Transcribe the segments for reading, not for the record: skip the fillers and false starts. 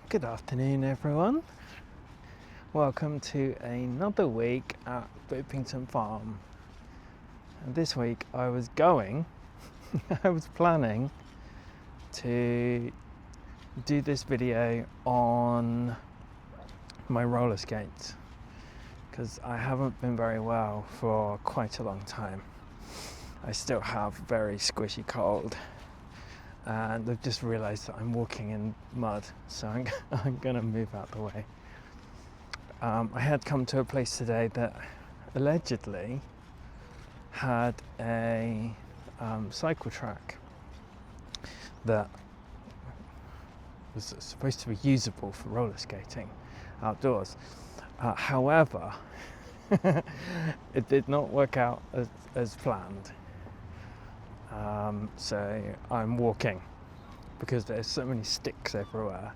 Good afternoon, everyone. Welcome to another week at Boopington Farm. And this week I was planning to do this video on my roller skates because I haven't been very well for quite a long time. I still have very squishy cold. And I've just realised that I'm walking in mud, so I'm going to move out the way. I had come to a place today that allegedly had a cycle track that was supposed to be usable for roller skating outdoors. However, it did not work out as planned. So I'm walking because there's so many sticks everywhere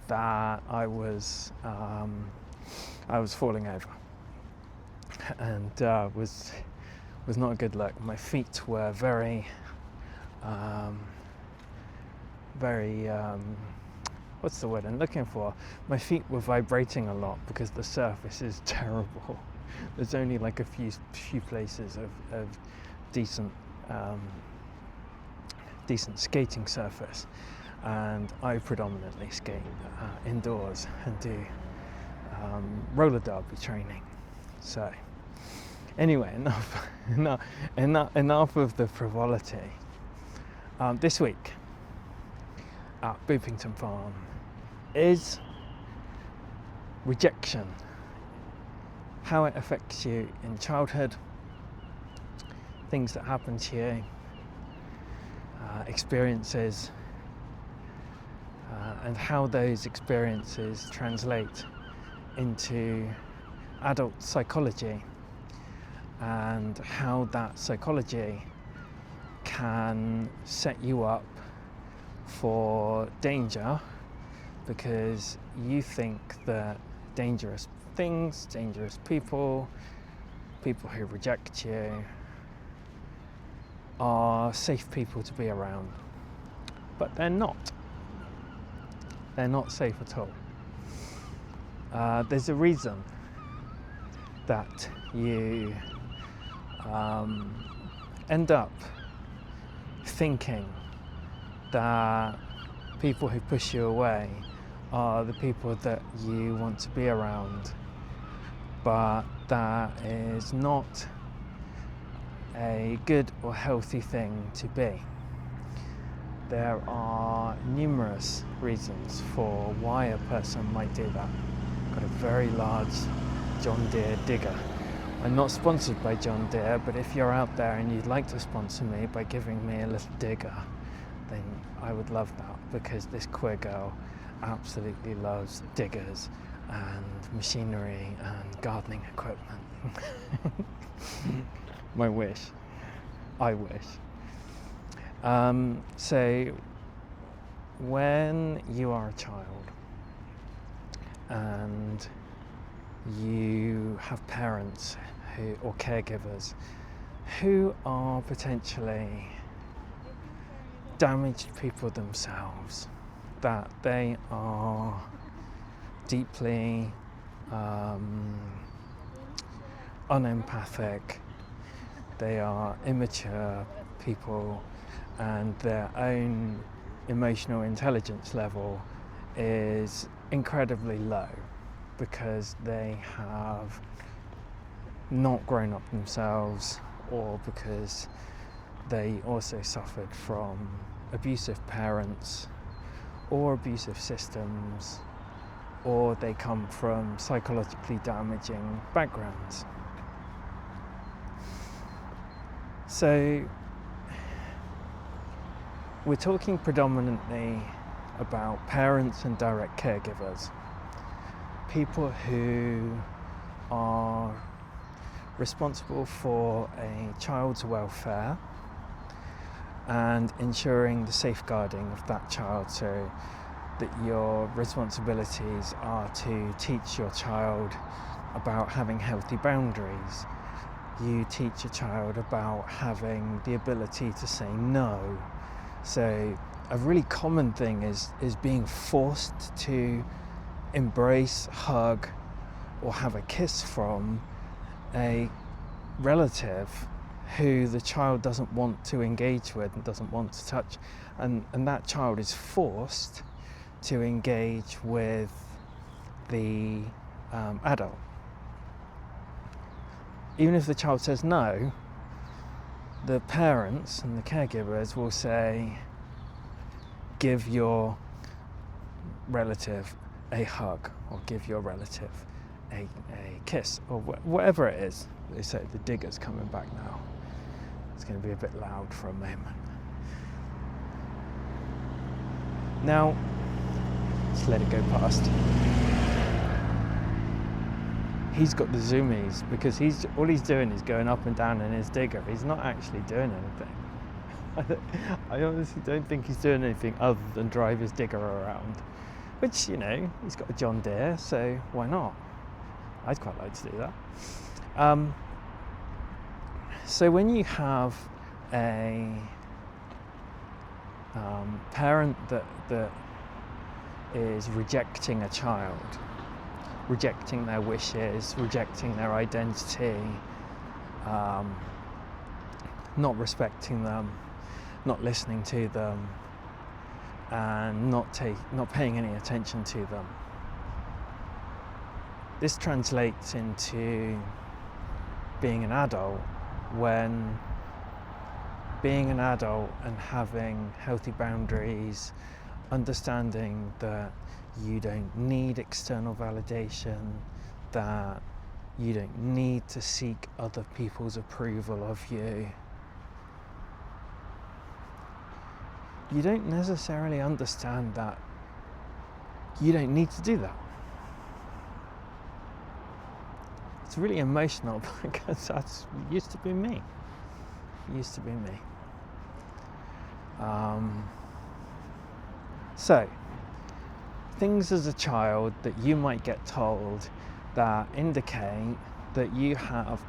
that I was falling over, and was not a good look. My feet were very what's the word I'm looking for? My feet were vibrating a lot because the surface is terrible. There's only like a few places of decent skating surface, and I predominantly skate indoors and do roller derby training. So anyway, enough of the frivolity. This week at Boopington Farm is rejection, how it affects you in childhood, things that happen to you, experiences, and how those experiences translate into adult psychology, and how that psychology can set you up for danger because you think that dangerous things, dangerous people who reject you are safe people to be around, but they're not. They're not safe at all. There's a reason that you end up thinking that people who push you away are the people that you want to be around, but that is not a good or healthy thing to be. There are numerous reasons for why a person might do that. I've got a very large John Deere digger. I'm not sponsored by John Deere, but if you're out there and you'd like to sponsor me by giving me a little digger, then I would love that, because this queer girl absolutely loves diggers and machinery and gardening equipment. My wish. I wish. So when you are a child and you have parents or caregivers who are potentially damaged people themselves, that they are deeply unempathic, they are immature people, and their own emotional intelligence level is incredibly low because they have not grown up themselves, or because they also suffered from abusive parents or abusive systems, or they come from psychologically damaging backgrounds. So we're talking predominantly about parents and direct caregivers, people who are responsible for a child's welfare and ensuring the safeguarding of that child, so that your responsibilities are to teach your child about having healthy boundaries. You teach a child about having the ability to say no. So a really common thing is being forced to embrace, hug, or have a kiss from a relative who the child doesn't want to engage with and doesn't want to touch, and that child is forced to engage with the adult. Even if the child says no, the parents and the caregivers will say, give your relative a hug, or give your relative a kiss, or whatever it is. They say the digger's coming back now. It's going to be a bit loud for a moment. Now, just let it go past. He's got the zoomies because all he's doing is going up and down in his digger. He's not actually doing anything. I honestly don't think he's doing anything other than drive his digger around. Which, you know, he's got a John Deere, so why not? I'd quite like to do that. So when you have a parent that is rejecting a child, rejecting their wishes, rejecting their identity, not respecting them, not listening to them, and not paying any attention to them. This translates into being an adult, when being an adult and having healthy boundaries, understanding that you don't need external validation, that you don't need to seek other people's approval of you. You don't necessarily understand that you don't need to do that. It's really emotional because that used to be me. So, things as a child that you might get told that indicate that you have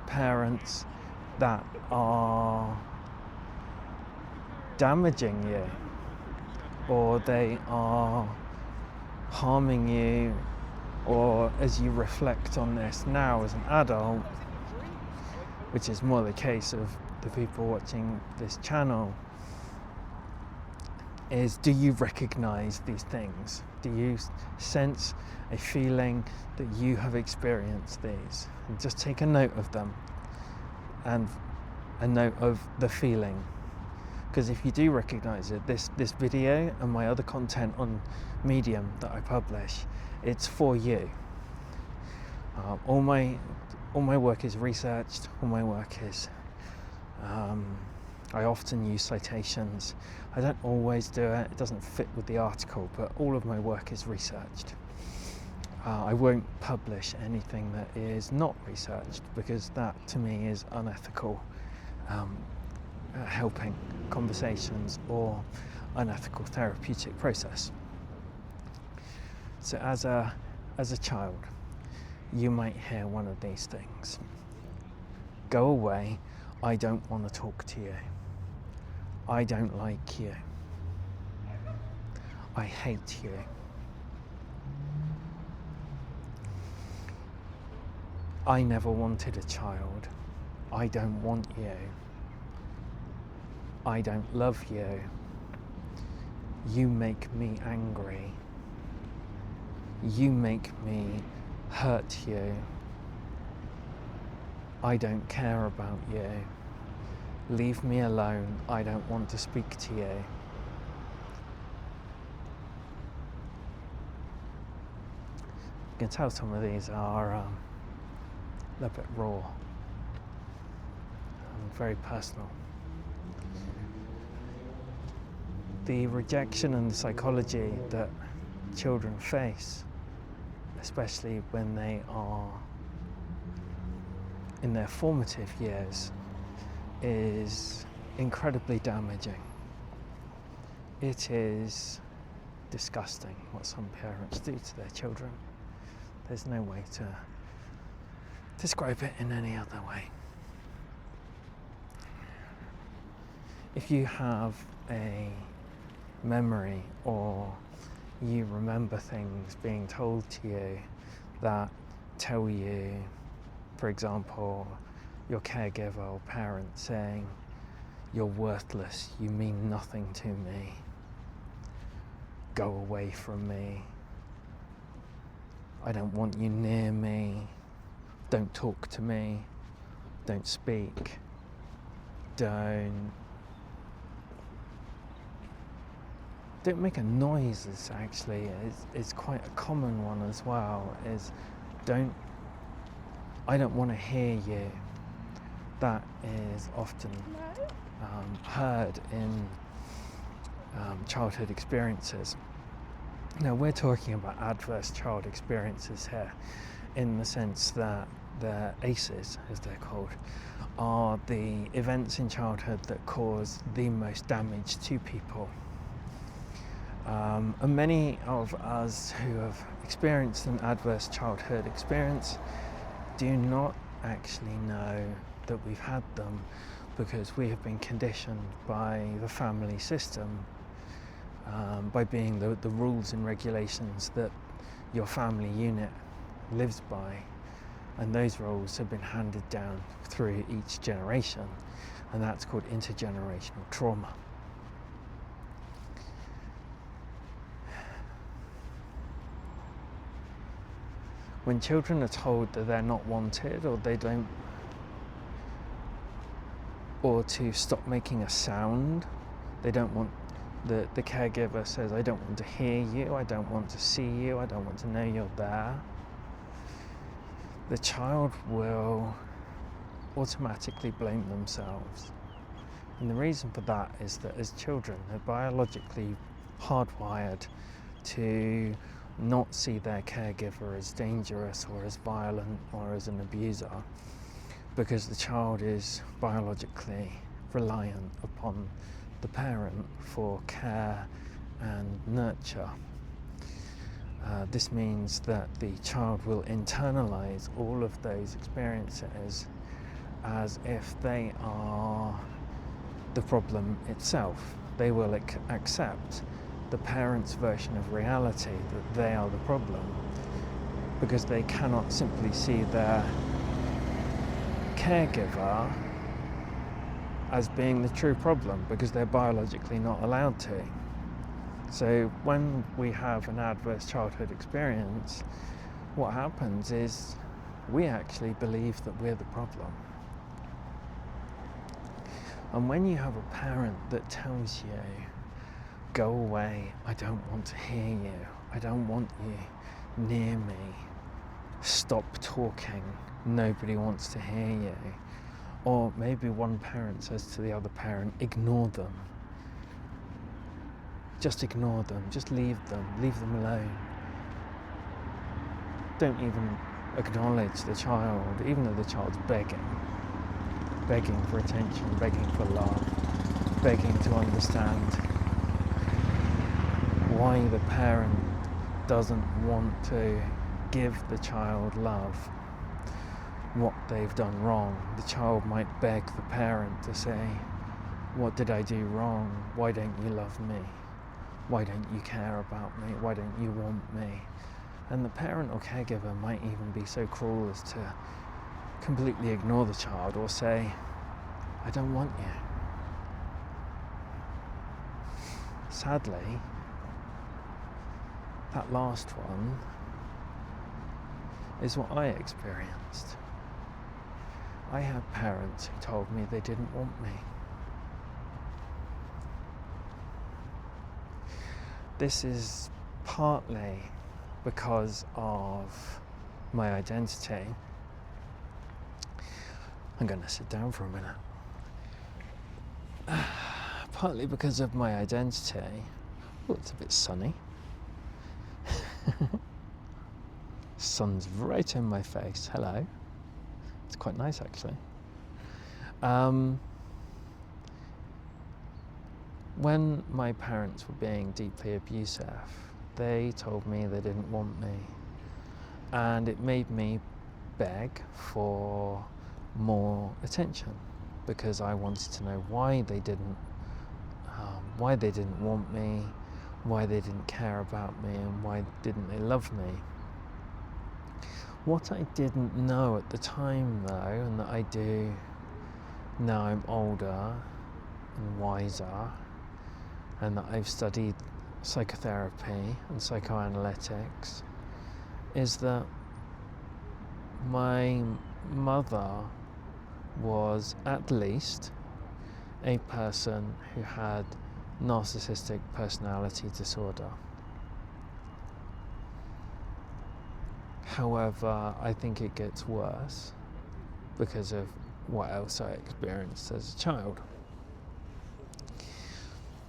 parents that are damaging you, or they are harming you, or as you reflect on this now as an adult, which is more the case of the people watching this channel, is, do you recognize these things? Do you sense a feeling that you have experienced these? And just take a note of them and a note of the feeling. Because if you do recognize it, this video and my other content on Medium that I publish, it's for you. All my work is researched. All my work is. I often use citations. I don't always do it. It doesn't fit with the article, but all of my work is researched. I won't publish anything that is not researched, because that to me is unethical. Helping conversations or unethical therapeutic process. So as a child, you might hear one of these things. Go away, I don't want to talk to you. I don't like you. I hate you. I never wanted a child. I don't want you. I don't love you. You make me angry. You make me hurt you. I don't care about you. Leave me alone. I don't want to speak to you. You can tell some of these are a little bit raw and very personal. The rejection and the psychology that children face, especially when they are in their formative years, is incredibly damaging. It is disgusting what some parents do to their children. There's no way to describe it in any other way. If you have a memory, or you remember things being told to you that tell you, for example, your caregiver or parent saying, "You're worthless, you mean nothing to me, go away from me, I don't want you near me, don't talk to me, don't speak, don't make a noise." Is quite a common one as well, is I don't want to hear you. That is often heard in childhood experiences. Now, we're talking about adverse child experiences here, in the sense that the ACEs, as they're called, are the events in childhood that cause the most damage to people. And many of us who have experienced an adverse childhood experience do not actually know that we've had them, because we have been conditioned by the family system, by being the rules and regulations that your family unit lives by, and those rules have been handed down through each generation, and that's called intergenerational trauma. When children are told that they're not wanted, or to stop making a sound, they don't want, the caregiver says, "I don't want to hear you, I don't want to see you, I don't want to know you're there," the child will automatically blame themselves. And the reason for that is that as children, they're biologically hardwired to not see their caregiver as dangerous or as violent or as an abuser, because the child is biologically reliant upon the parent for care and nurture. This means that the child will internalize all of those experiences as if they are the problem itself. They will accept the parent's version of reality, that they are the problem, because they cannot simply see their caregiver as being the true problem, because they're biologically not allowed to. So when we have an adverse childhood experience, what happens is we actually believe that we're the problem. And when you have a parent that tells you, "Go away, I don't want to hear you, I don't want you near me, stop talking, nobody wants to hear you," or maybe one parent says to the other parent, "Ignore them, just ignore them, just leave them alone, don't even acknowledge the child," even though the child's begging for attention, begging for love, begging to understand why the parent doesn't want to give the child love, what they've done wrong. The child might beg the parent to say, "What did I do wrong? Why don't you love me? Why don't you care about me? Why don't you want me?" And the parent or caregiver might even be so cruel as to completely ignore the child, or say, "I don't want you." Sadly, that last one is what I experienced. I had parents who told me they didn't want me. This is partly because of my identity. I'm going to sit down for a minute. Partly because of my identity. Oh, it's a bit sunny. Sun's right in my face. Hello. It's quite nice, actually. When my parents were being deeply abusive, they told me they didn't want me, and it made me beg for more attention, because I wanted to know why they didn't why they didn't want me, why they didn't care about me, and why didn't they love me. What I didn't know at the time, though, and that I do now I'm older and wiser, and that I've studied psychotherapy and psychoanalytics, is that my mother was at least a person who had narcissistic personality disorder. However, I think it gets worse because of what else I experienced as a child.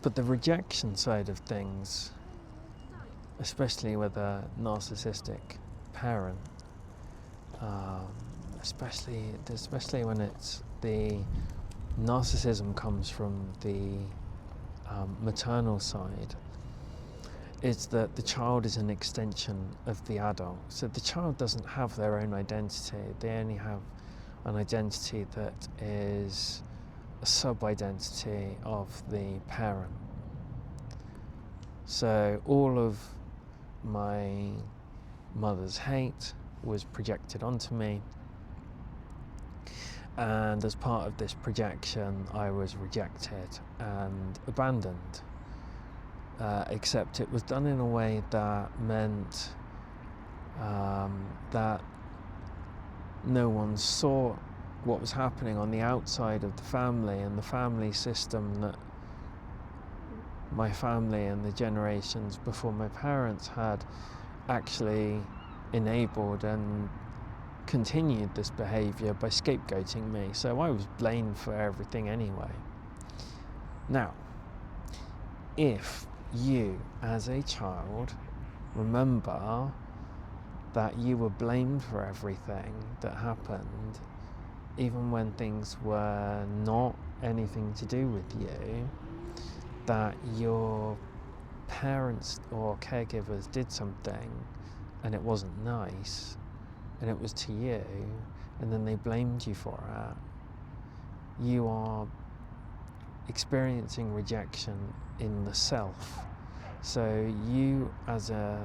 But the rejection side of things, especially with a narcissistic parent, especially when it's the narcissism comes from the maternal side, is that the child is an extension of the adult. So the child doesn't have their own identity. They only have an identity that is a sub-identity of the parent. So all of my mother's hate was projected onto me, and as part of this projection I was rejected and abandoned, except it was done in a way that meant that no one saw what was happening on the outside of the family, and the family system that my family and the generations before my parents had actually enabled and continued this behaviour by scapegoating me. So I was blamed for everything anyway. Now, if you as a child remember that you were blamed for everything that happened, even when things were not anything to do with you, that your parents or caregivers did something and it wasn't nice and it was to you, and then they blamed you for it, you are experiencing rejection in the self. So you as a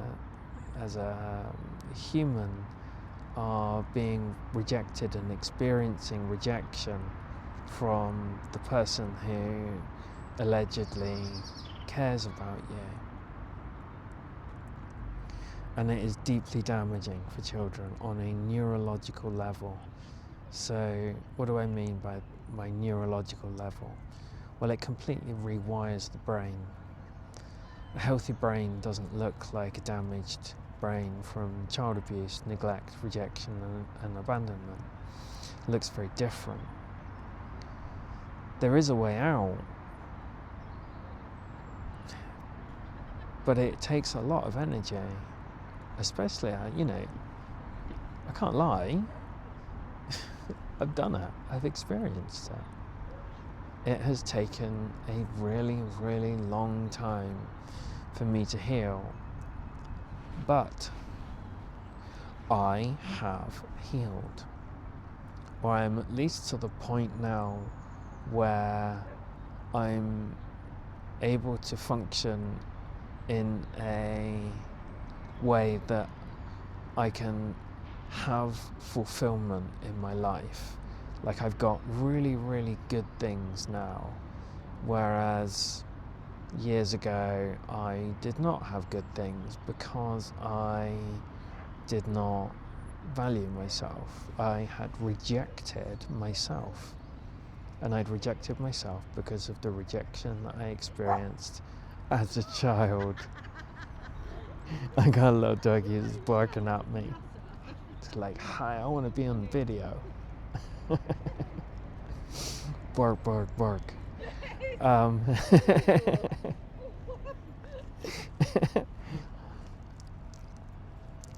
human are being rejected and experiencing rejection from the person who allegedly cares about you. And it is deeply damaging for children on a neurological level. So what do I mean by my neurological level? Well, it completely rewires the brain. A healthy brain doesn't look like a damaged brain from child abuse, neglect, rejection and abandonment. It looks very different. There is a way out, but it takes a lot of energy, especially, I can't lie, I've done it, I've experienced it. It has taken a really, really long time for me to heal, but I have healed, or I'm at least to the point now where I'm able to function in a way that I can have fulfillment in my life. Like, I've got really, really good things now, whereas years ago I did not have good things because I did not value myself. I had rejected myself, and I'd rejected myself because of the rejection that I experienced as a child. I got a little doggy that's barking at me. It's like, hi, I want to be on video. Bark, bark, bark.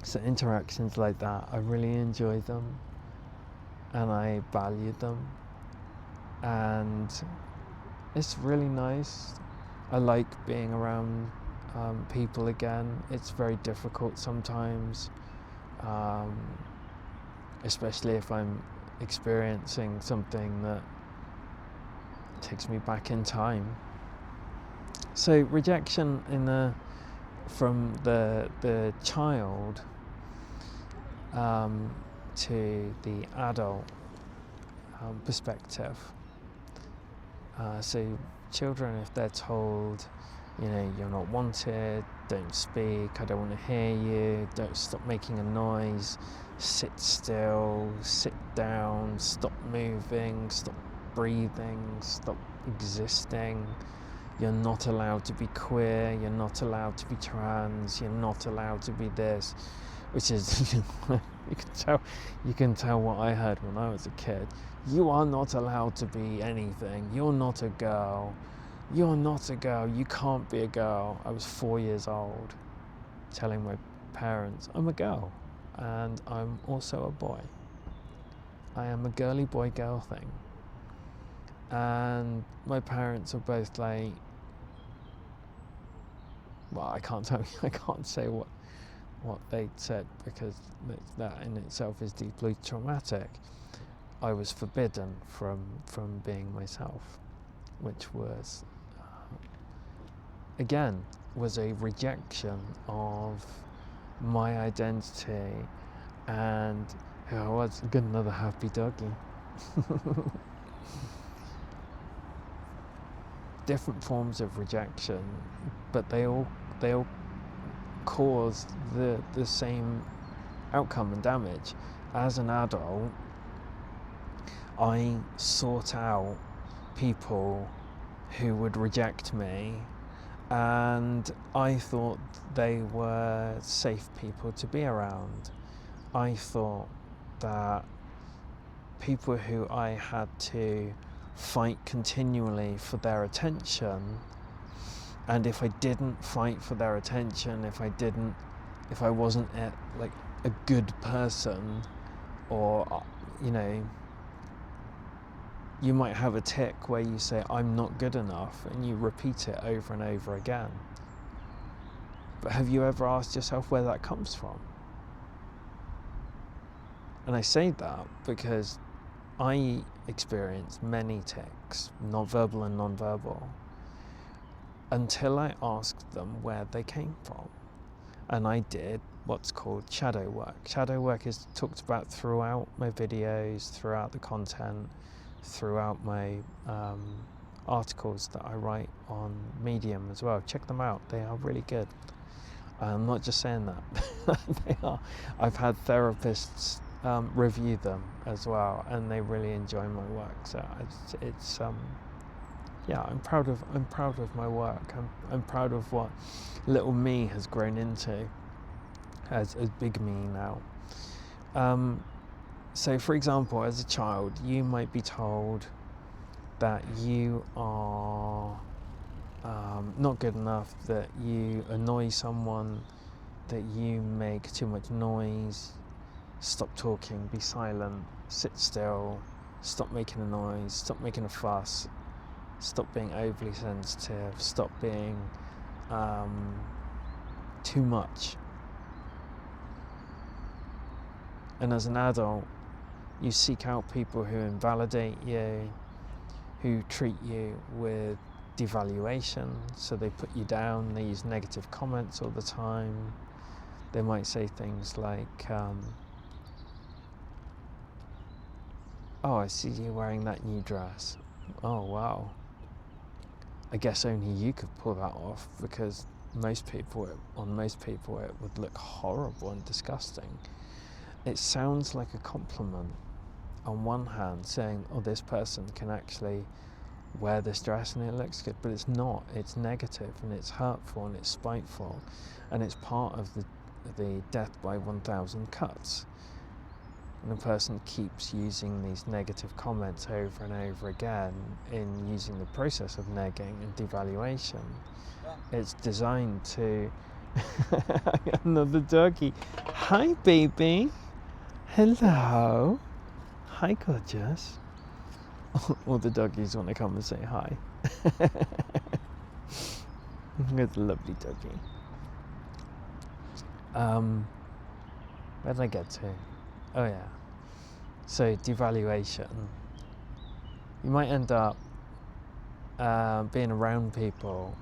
So interactions like that, I really enjoy them and I value them, and it's really nice. I like being around people again. It's very difficult sometimes, especially if I'm experiencing something that takes me back in time. So rejection from the child to the adult perspective. So children, if they're told, you're not wanted, don't speak, I don't want to hear you, don't stop making a noise, sit still, sit down, stop moving, stop breathing, stop existing. You're not allowed to be queer, you're not allowed to be trans, you're not allowed to be this, which is, you can tell what I heard when I was a kid. You are not allowed to be anything, you're not a girl, you're not a girl, you can't be a girl. I was 4 years old, telling my parents, I'm a girl, and I'm also a boy. I am a girly boy girl thing. And my parents are both like, well, I can't say what they said, because that in itself is deeply traumatic. I was forbidden from being myself, which was again was a rejection of my identity and who I was. Got another happy doggy. Different forms of rejection, but they all cause the same outcome and damage. As an adult, I sought out people who would reject me, and I thought they were safe people to be around. I thought that people who I had to fight continually for their attention, and if I didn't fight for their attention, if I wasn't a good person, or you might have a tick where you say I'm not good enough and you repeat it over and over again. But have you ever asked yourself where that comes from? And I say that because I experienced many tics, non-verbal and non-verbal, until I asked them where they came from. And I did what's called shadow work. Shadow work is talked about throughout my videos, throughout the content, throughout my articles that I write on Medium as well. Check them out, they are really good. I'm not just saying that. They are. I've had therapists review them as well, and they really enjoy my work. So it's I'm proud of my work. I'm proud of what little me has grown into as big me now. So for example, as a child, you might be told that you are not good enough, that you annoy someone, that you make too much noise, stop talking, be silent, sit still, stop making a noise, stop making a fuss, stop being overly sensitive, stop being too much. And as an adult, you seek out people who invalidate you, who treat you with devaluation, so they put you down, they use negative comments all the time. They might say things like, oh, I see you wearing that new dress. Oh, wow. I guess only you could pull that off, because most people it would look horrible and disgusting. It sounds like a compliment on one hand, saying, oh, this person can actually wear this dress and it looks good, but it's not. It's negative and it's hurtful and it's spiteful, and it's part of the death by 1,000 cuts. And the person keeps using these negative comments over and over again in using the process of negging and devaluation. It's designed to... Another doggy. Hi, baby. Hello. Hi, gorgeous. All the doggies want to come and say hi. It's a lovely doggy. Where did I get to? Oh yeah. So devaluation. You might end up being around people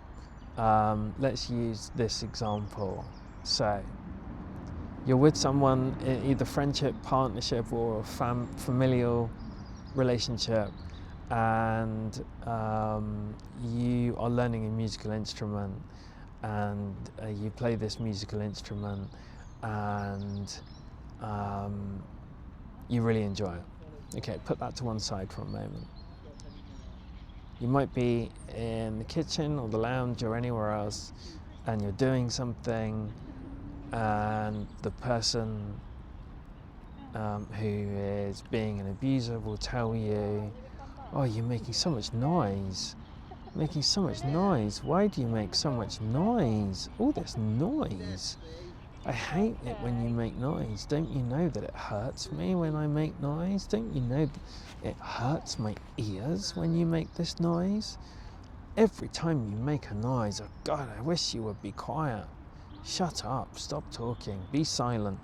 let's use this example. So, you're with someone, either friendship, partnership, or familial relationship, and you are learning a musical instrument, and you play this musical instrument, and you really enjoy it. Okay, put that to one side for a moment. You might be in the kitchen or the lounge or anywhere else, and you're doing something, and the person who is being an abuser will tell you, "Oh, you're making so much noise. Making so much noise. Why do you make so much noise? All this noise. I hate it when you make noise. Don't you know that it hurts me when I make noise? Don't you know that it hurts my ears when you make this noise? Every time you make a noise, oh God, I wish you would be quiet. Shut up, stop talking, be silent."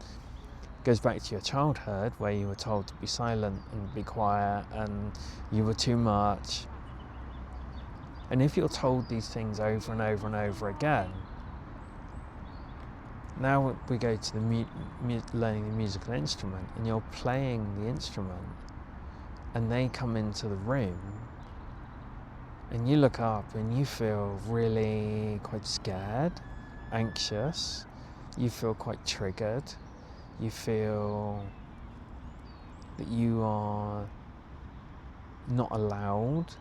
Goes back to your childhood where you were told to be silent and be quiet and you were too much. And if you're told these things over and over and over again, now we go to the learning the musical instrument, and you're playing the instrument, and they come into the room, and you look up and you feel really quite scared, anxious, you feel quite triggered, you feel that you are not allowed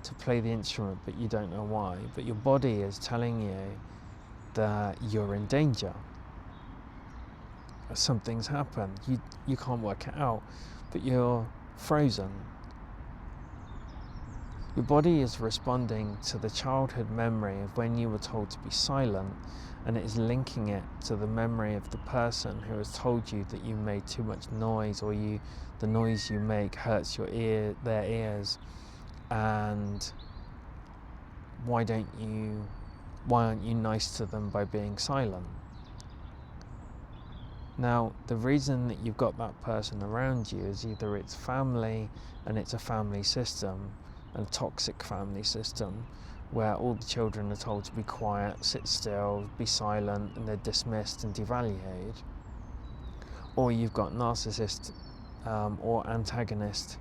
to play the instrument, but you don't know why. But your body is telling you that you're in danger. Something's happened. You can't work it out, but you're frozen. Your body is responding to the childhood memory of when you were told to be silent, and it is linking it to the memory of the person who has told you that you made too much noise, or the noise you make hurts their ears, and why aren't you nice to them by being silent? Now, the reason that you've got that person around you is either it's family, and it's a family system, a toxic family system, where all the children are told to be quiet, sit still, be silent, and they're dismissed and devalued. Or you've got narcissist or antagonist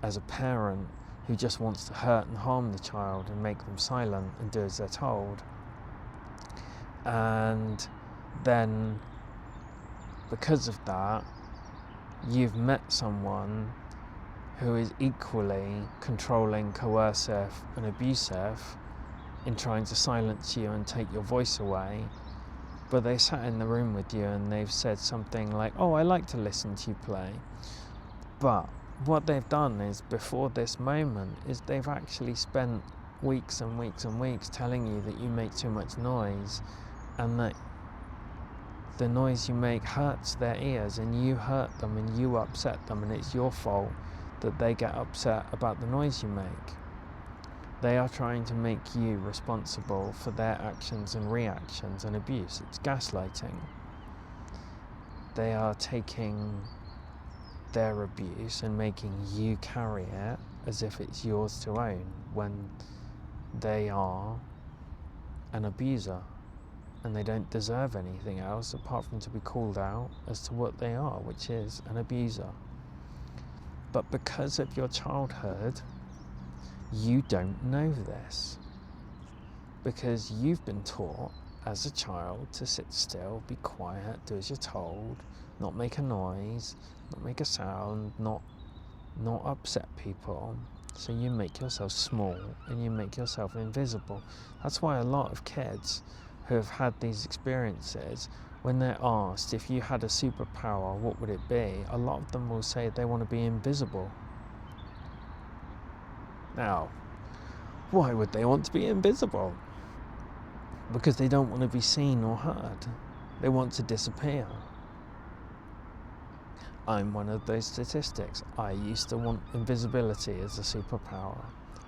as a parent who just wants to hurt and harm the child and make them silent and do as they're told. And then, because of that, you've met someone who is equally controlling, coercive, and abusive in trying to silence you and take your voice away. But they sat in the room with you and they've said something like, "Oh, I like to listen to you play." But what they've done is, before this moment, is they've actually spent weeks and weeks and weeks telling you that you make too much noise, and that the noise you make hurts their ears, and you hurt them and you upset them, and it's your fault that they get upset about the noise you make. They are trying to make you responsible for their actions and reactions and abuse. It's gaslighting. They are taking their abuse and making you carry it as if it's yours to own, when they are an abuser and they don't deserve anything else apart from to be called out as to what they are, which is an abuser. But because of your childhood, you don't know this, because you've been taught as a child to sit still, be quiet, do as you're told, not make a noise, not make a sound, not upset people. So you make yourself small and you make yourself invisible. That's why a lot of kids who have had these experiences, when they're asked, if you had a superpower, what would it be? A lot of them will say they want to be invisible. Now, why would they want to be invisible? Because they don't want to be seen or heard. They want to disappear. I'm one of those statistics. I used to want invisibility as a superpower,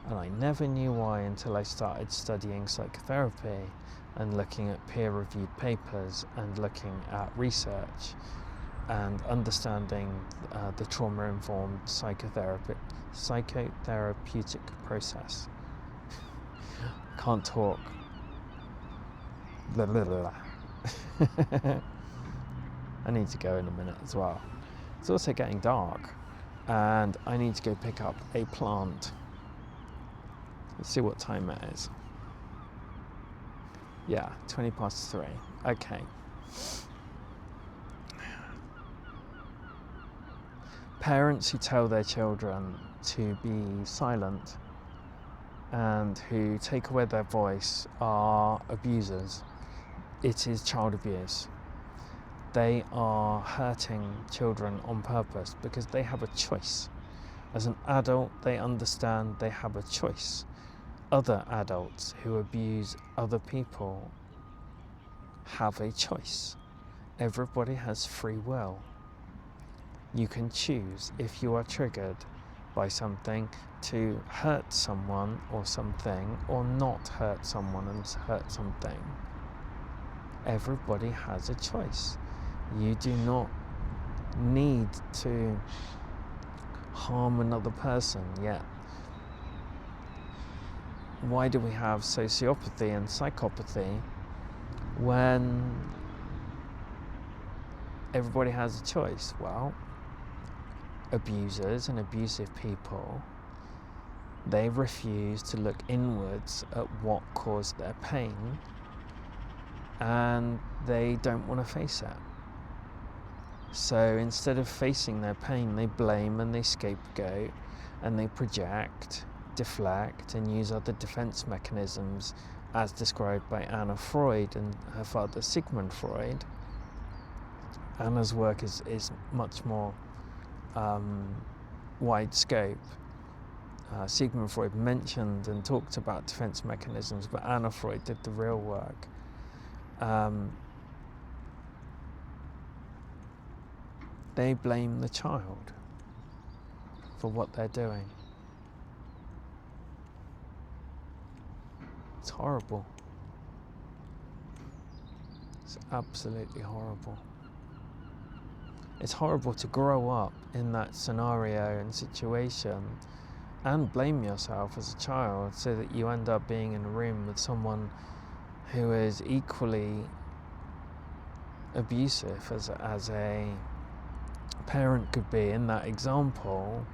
and I never knew why until I started studying psychotherapy and looking at peer-reviewed papers and looking at research and understanding the trauma-informed psychotherapeutic process. Can't talk. Blah, blah, blah. I need to go in a minute as well. It's also getting dark and I need to go pick up a plant. Let's see what time it is. Yeah, 3:20. Okay. Parents who tell their children to be silent and who take away their voice are abusers. It is child abuse. They are hurting children on purpose because they have a choice. As an adult, they understand they have a choice. Other adults who abuse other people have a choice. Everybody has free will. You can choose, if you are triggered by something, to hurt someone or something, or not hurt someone and hurt something. Everybody has a choice. You do not need to harm another person, yet why do we have sociopathy and psychopathy when everybody has a choice? Well, abusers and abusive people, they refuse to look inwards at what caused their pain, and they don't want to face it. So instead of facing their pain, they blame and they scapegoat and they project, deflect, and use other defense mechanisms as described by Anna Freud and her father Sigmund Freud. Anna's work is much more wide scope. Sigmund Freud mentioned and talked about defense mechanisms, but Anna Freud did the real work. They blame the child for what they're doing. It's horrible. It's absolutely horrible. It's horrible to grow up in that scenario and situation and blame yourself as a child so that you end up being in a room with someone who is equally abusive as a parent could be in that example,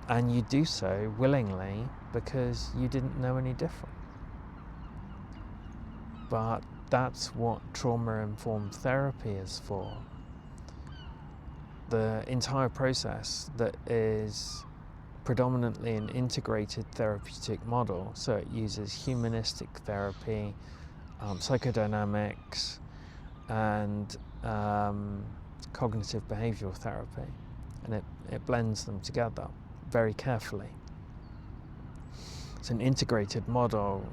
and you do so willingly because you didn't know any different. But that's what trauma-informed therapy is for. The entire process that is predominantly an integrated therapeutic model, so it uses humanistic therapy, psychodynamics, and cognitive behavioural therapy, and it blends them together very carefully. So an integrated model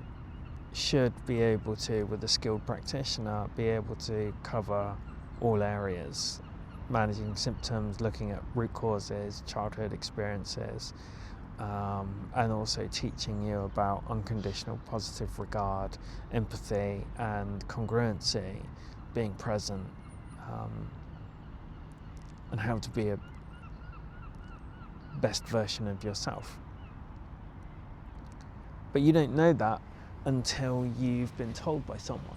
should be able to, with a skilled practitioner, be able to cover all areas, managing symptoms, looking at root causes, childhood experiences, and also teaching you about unconditional positive regard, empathy, and congruency, being present, and how to be a best version of yourself. But you don't know that until you've been told by someone.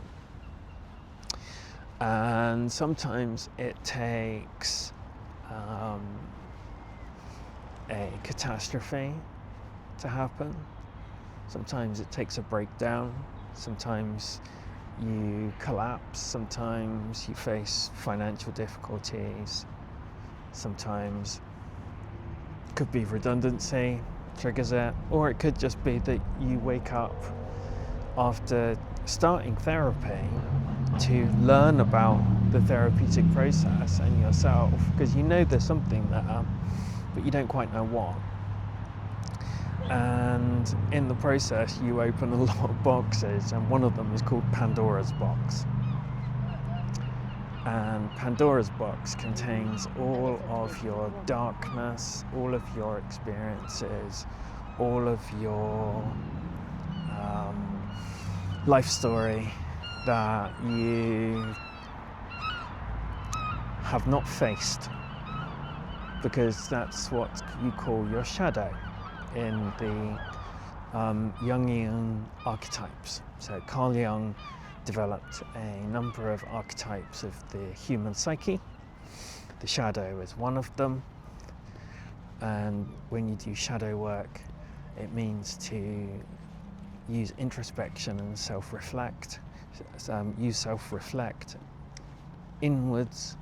And sometimes it takes a catastrophe to happen. Sometimes it takes a breakdown. Sometimes you collapse. Sometimes you face financial difficulties. Sometimes it could be redundancy triggers it, or it could just be that you wake up after starting therapy to learn about the therapeutic process and yourself, because you know there's something there, but you don't quite know what. And in the process, you open a lot of boxes, and one of them is called Pandora's box. And Pandora's box contains all of your darkness, all of your experiences, all of your life story that you have not faced, because that's what you call your shadow in the Jungian archetypes. So Carl Jung developed a number of archetypes of the human psyche. The shadow is one of them, and when you do shadow work, it means to use introspection and self-reflect. You self-reflect inwards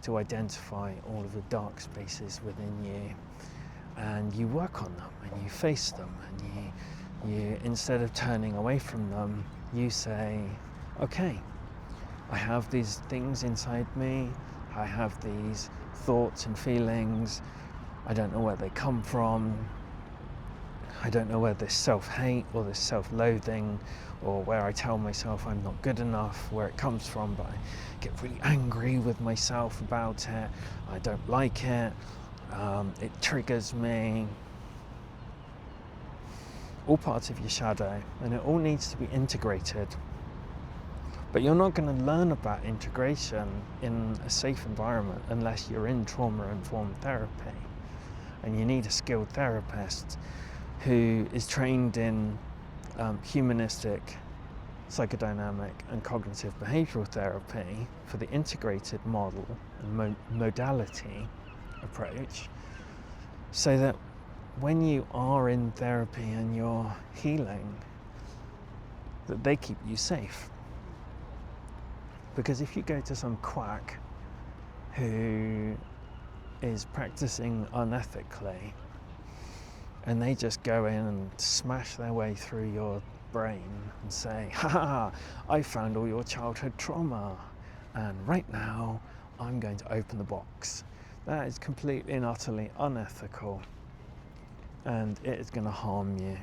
to identify all of the dark spaces within you, and you work on them and you face them, and you instead of turning away from them, you say, okay, I have these things inside me, I have these thoughts and feelings, I don't know where they come from, I don't know where this self-hate or this self-loathing, or where I tell myself I'm not good enough, where it comes from, but I get really angry with myself about it, I don't like it, it triggers me. All parts of your shadow, and it all needs to be integrated. But you're not going to learn about integration in a safe environment unless you're in trauma-informed therapy. And you need a skilled therapist who is trained in humanistic, psychodynamic and cognitive behavioral therapy for the integrated model and modality approach, so that when you are in therapy and you're healing, that they keep you safe. Because if you go to some quack who is practicing unethically, and they just go in and smash their way through your brain and say, ha, I found all your childhood trauma, and right now I'm going to open the box. That is completely and utterly unethical, and it is going to harm you.